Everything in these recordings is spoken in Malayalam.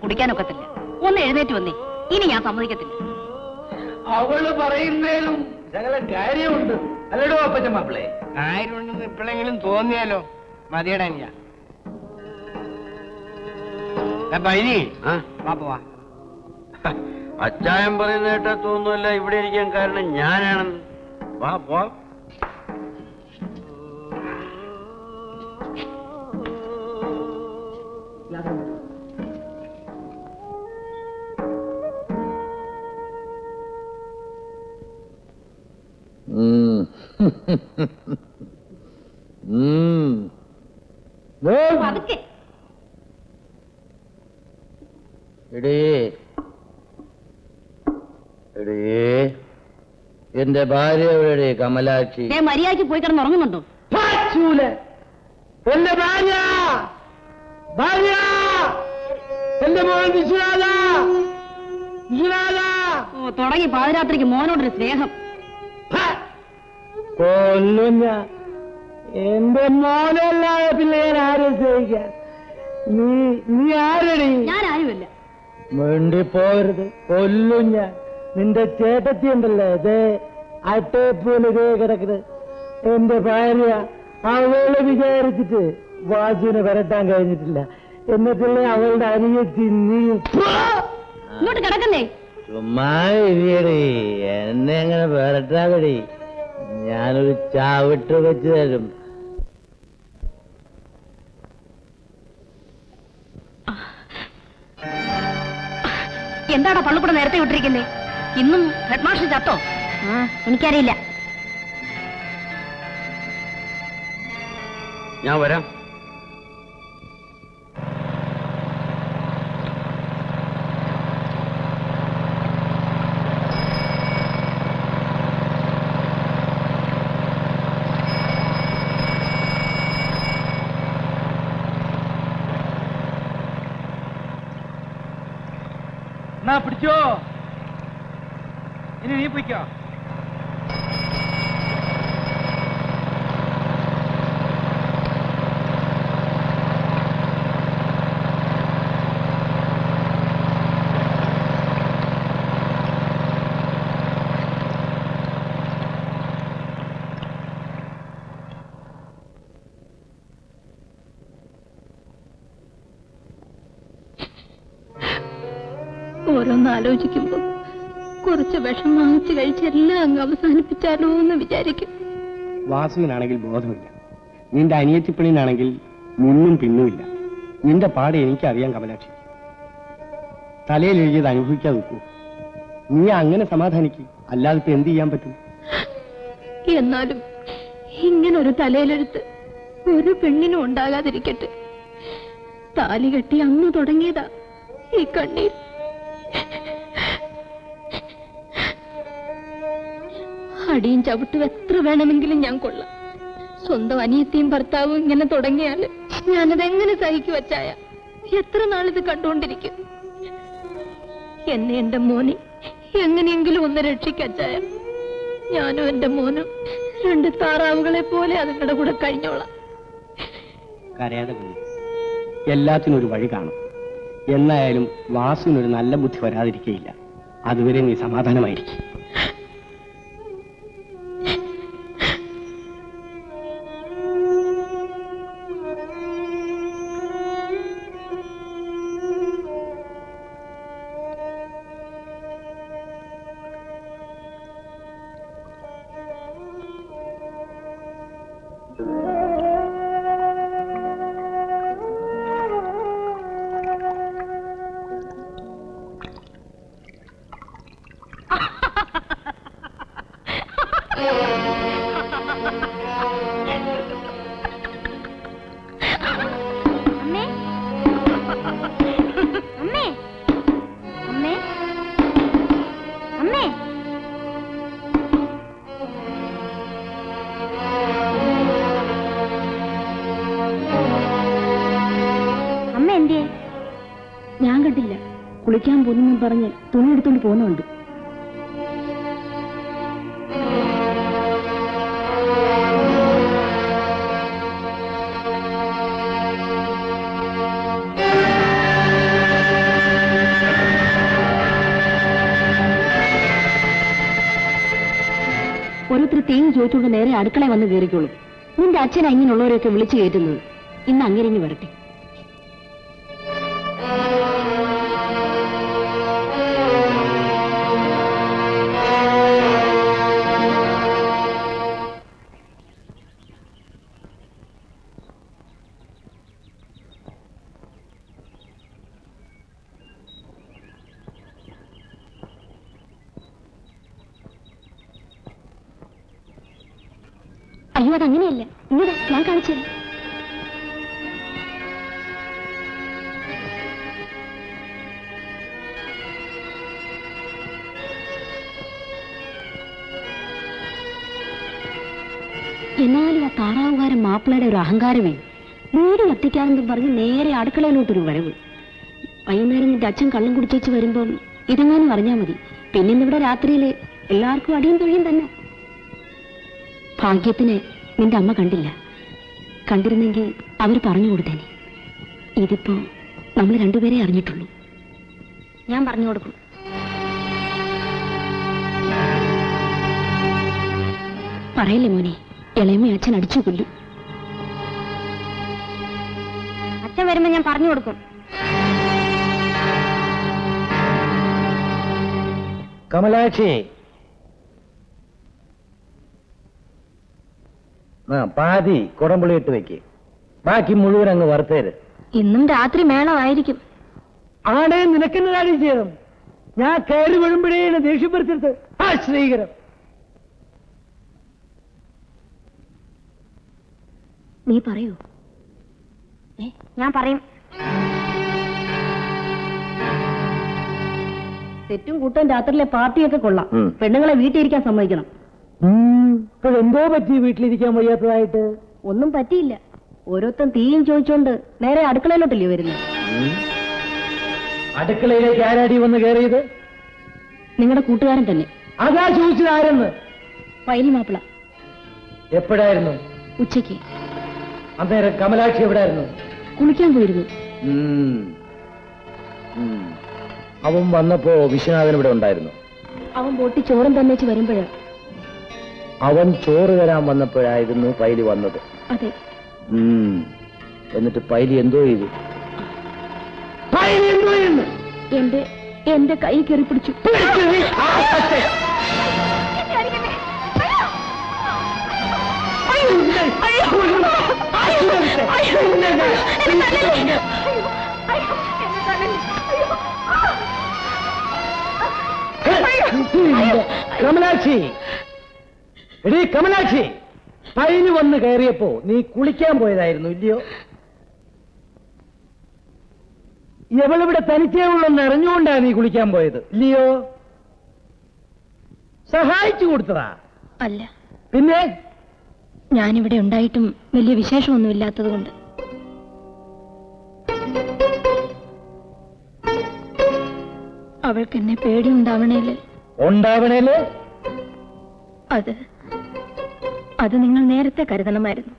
കുടിക്കാനൊക്കത്തില്ല. ഒന്ന് എഴുന്നേറ്റ് വന്നേ. ഇനി ഞാൻ സമ്മതിക്കത്തില്ല. അവള് പറയുന്നതിലും ഞങ്ങളെ കാര്യമുണ്ട്. അല്ലടോ അപ്പച്ചൻ മാപ്പിളെ? കാര്യമുണ്ടെന്ന് ഇപ്പോഴെങ്കിലും തോന്നിയാലോ? മതിയടാ ഞാൻ അച്ചായം പറയുന്ന കേട്ടാ തോന്നുമല്ല ഇവിടെ ഇരിക്കാൻ കാരണം ഞാനാണെന്ന്. വാ പോ. എന്റെ ഭാര്യ എവിടെ? കമലാക്ഷി മര്യാദയ്ക്ക് പോയി കിടന്നുറങ്ങുന്നുണ്ടോ? എന്റെ ഭാര്യ ഭാര്യ എന്റെ മോൻ വിശ്വനാഥ വിശ്വനാഥ. തുടങ്ങി പാതിരാത്രിക്ക് മോനോടൊരു സ്നേഹം. കൊല്ലും ഞാൻ. എന്റെ മോനല്ലാതെ പിന്നെ ഞാൻ ആരും സ്നേഹിക്കാൻ? നീ ആരടി? ഞാൻ ആരുമല്ല. മിണ്ടിപ്പോരുത്, കൊല്ലും ഞാൻ. നിന്റെ ചേട്ടത്തി ഉണ്ടല്ലോ, ഇതേ അട്ടേപ്പോലെ കിടക്കുന്നത് എന്റെ ഭാര്യ. അവള് വിചാരിച്ചിട്ട് വാസുവിനെ വരട്ടാൻ കഴിഞ്ഞിട്ടില്ല. എന്നിട്ടുള്ള അവളുടെ അനിയത്തി നീ ഇങ്ങോട്ട് കിടക്കുന്നേ. ചുമ്മാ ഇരിയടി, എന്നെ അങ്ങനെ വരട്ടാകടി. ഞാനൊരു ചാവിട്ട് വെച്ച് തരും. എന്താടാ പള്ളിക്കൂടെ നേരത്തെ വിട്ടിരിക്കുന്നേ? ഇന്നും ഹെഡ് മാസ്റ്റർ ചത്തോ? എനിക്കറിയില്ല. ഞാൻ വരാം. പിടിച്ചോ, ഇനി നീ പിടിക്കോ. ഓരോന്ന് ആലോചിക്കുമ്പോ കുറച്ച് വിഷം വാങ്ങിച്ചു കഴിച്ചെല്ലാം അങ്ങ് അവസാനിപ്പിച്ചാലോ എന്ന് വിചാരിക്കും. വാസുവിനാണെങ്കിൽ ബോധമില്ല, നിന്റെ അനിയത്തിപ്പണിനാണെങ്കിൽ മുന്നും പിന്നുമില്ല. നിന്റെ പാടെ എനിക്കറിയാം കമലാക്ഷി. തലയിൽ എഴുതിയത് അനുഭവിക്കാതെ നിൽക്കൂ. നീ അങ്ങനെ സമാധാനിക്കും, അല്ലാതെ ഇപ്പൊ എന്ത് ചെയ്യാൻ പറ്റും? എന്നാലും ഇങ്ങനൊരു തലയിലെടുത്ത് ഒരു പെണ്ണിനും ഉണ്ടാകാതിരിക്കട്ടെ. താലി കെട്ടി അന്ന് തുടങ്ങിയതാ ഈ കണ്ണീർ. അടിയും ചവിട്ടും എത്ര വേണമെങ്കിലും ഞാൻ കൊള്ളാം. സ്വന്തം അനിയത്തിയും ഭർത്താവും ഇങ്ങനെ തുടങ്ങിയാല് ഞാനതെങ്ങനെ സഹിക്കു വച്ചായ? എത്ര നാളിത് കണ്ടുകൊണ്ടിരിക്കും? എന്നെ എന്റെ മോനെ എങ്ങനെയെങ്കിലും ഒന്ന് രക്ഷിക്കച്ചായ. ഞാനും എന്റെ മോനും രണ്ട് താറാവുകളെ പോലെ അതുങ്ങളുടെ കൂടെ കഴിഞ്ഞോളാം. കരയാതെ എല്ലാത്തിനും ഒരു വഴി കാണും. എന്നായാലും വാസുവിനൊരു നല്ല ബുദ്ധി വരാതിരിക്കയില്ല. അതുവരെ നീ സമാധാനമായിരിക്കും. അമ്മേ അമ്മേ അമ്മേ അമ്മേ അമ്മ എന്തിയെ? ഞാൻ കണ്ടില്ല. കുളിക്കാൻ പോകുന്നു പറഞ്ഞ് തുണി എടുത്തോണ്ട് പോകുന്നുണ്ട്. ഓരോരുത്തർ തേങ്ങ ചോദിച്ചുകൊണ്ട് നേരെ അടുക്കള വന്ന് കയറിക്കോളും. നിന്റെ അച്ഛനാ ഇങ്ങനെയുള്ളവരെയൊക്കെ വിളിച്ചു കയറ്റുന്നത്. ഇന്ന് അങ്ങനെ വരട്ടെ. അയ്യോ, അതങ്ങനെയല്ല. ഇങ്ങനെ ഞാൻ കാണിച്ചു തരാം. എന്നാലും ആ താറാവുകാരൻ മാപ്പിളയുടെ ഒരു അഹങ്കാരമേ. വീട് കത്തിക്കാനെന്നും പറഞ്ഞ് നേരെ അടുക്കളയിലോട്ടൊരു വരവ്. വൈകുന്നേരം നിന്റെ അച്ഛൻ കള്ളം കുടിച്ചേച്ച് വരുമ്പം ഇതെങ്ങാനും അറിഞ്ഞാൽ മതി. പിന്നെ ഇന്നിവിടെ രാത്രിയില് എല്ലാവർക്കും അടിയും തൊഴിയും തന്നെ. ഭാഗ്യത്തിന് നിന്റെ അമ്മ കണ്ടില്ല. കണ്ടിരുന്നെങ്കിൽ അവർ പറഞ്ഞു കൊടുത്തേനെ. ഇതിപ്പോ നമ്മൾ രണ്ടുപേരെ അറിഞ്ഞിട്ടുള്ളൂ. ഞാൻ പറഞ്ഞു കൊടുക്കും. പറയല്ലേ മോനെ, ഇളയമ്മ അച്ഛൻ അടിച്ചു കൊല്ലും. അച്ഛൻ വരുമ്പോ ഞാൻ പറഞ്ഞു കൊടുക്കും. കമലാക്ഷി, പാതി കുടംപുളി ഇട്ട് വെക്ക്. ബാക്കി മുഴുവൻ അങ്ങ് വറുത്തേര്. ഇന്നും രാത്രി മേളമായിരിക്കും. ആടെ നിനക്കെന്നെ കാര്യം ചെയ്യണം. ഞാൻ കയറി വീഴുമ്പോഴേ ദേഷ്യപ്പെടുത്തരുത്. ആ ശ്രീകരം, നീ പറയൂ. ഞാൻ പറയും. തെറ്റും കൂട്ടം രാത്രിയിലെ പാർട്ടിയൊക്കെ കൊള്ളാം. പെണ്ണുങ്ങളെ വീട്ടിലിരിക്കാൻ സമ്മതിക്കണം. എന്തോ പറ്റി വീട്ടിലിരിക്കാൻ വയ്യാത്തതായിട്ട്? ഒന്നും പറ്റിയില്ല. ഓരോരുത്തൻ തീയും ചോദിച്ചോണ്ട് നേരെ അടുക്കളയിലോട്ടല്ലേ വരുന്നത്. അടുക്കളയിലേക്ക് ആരാടി വന്ന് കയറിയത്? നിങ്ങളുടെ കൂട്ടുകാരൻ തന്നെ. അതാ ചോദിച്ചത് ആരെന്ന്? പൈലി മാപ്പിള. എപ്പോഴായിരുന്നു? ഉച്ചയ്ക്ക്. അന്നേരം കമലാക്ഷി എവിടായിരുന്നു? കുളിക്കാൻ പോയിരുന്നു. അവൻ വന്നപ്പോ വിശ്വനാഥൻ ഇവിടെ ഉണ്ടായിരുന്നു. അവൻ ബോട്ടി ചോറും തന്നേച്ച് വരുമ്പോഴാ. അവൻ ചോറ് തരാൻ വന്നപ്പോഴായിരുന്നു പൈലി വന്നത്. അതെ. എന്നിട്ട് പൈലി എന്തോ ചെയ്തു? എന്റെ കൈ കയറി പിടിച്ചു. കമലാക്ഷി, എടീ കമലാക്ഷി, പൈലി വന്ന് കയറിയപ്പോ നീ കുളിക്കാൻ പോയതായിരുന്നു ഇല്ലയോ? എവളിവിടെ തനിച്ചേ ഉള്ളെന്ന് അറിഞ്ഞുകൊണ്ടാ നീ കുളിക്കാൻ പോയത് ഇല്ലയോ? സഹായിച്ചു കൊടുത്തതാ? അല്ല. പിന്നെ? ഞാനിവിടെ ഉണ്ടായിട്ടും വലിയ വിശേഷമൊന്നുമില്ലാത്തത് കൊണ്ട്. അവൾക്ക് എന്നെ പേടിയുണ്ടാവണേല്. ഉണ്ടാവണേല്? അത് നിങ്ങൾ നേരത്തെ കരുതണമായിരുന്നു.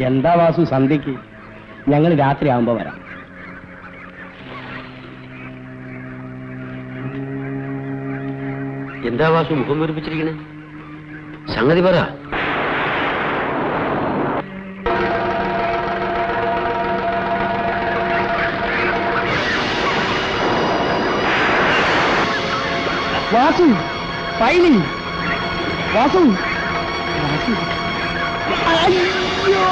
എന്താ വാസു സന്ധ്യക്ക്? ഞങ്ങൾ രാത്രി ആവുമ്പോ വരാം. എന്താ വാസു മുഖം വീർപ്പിച്ചിരിക്കണേ? സംഗതി പറ. വാസു ഫൈലി വാസു വാസു അയ്യോ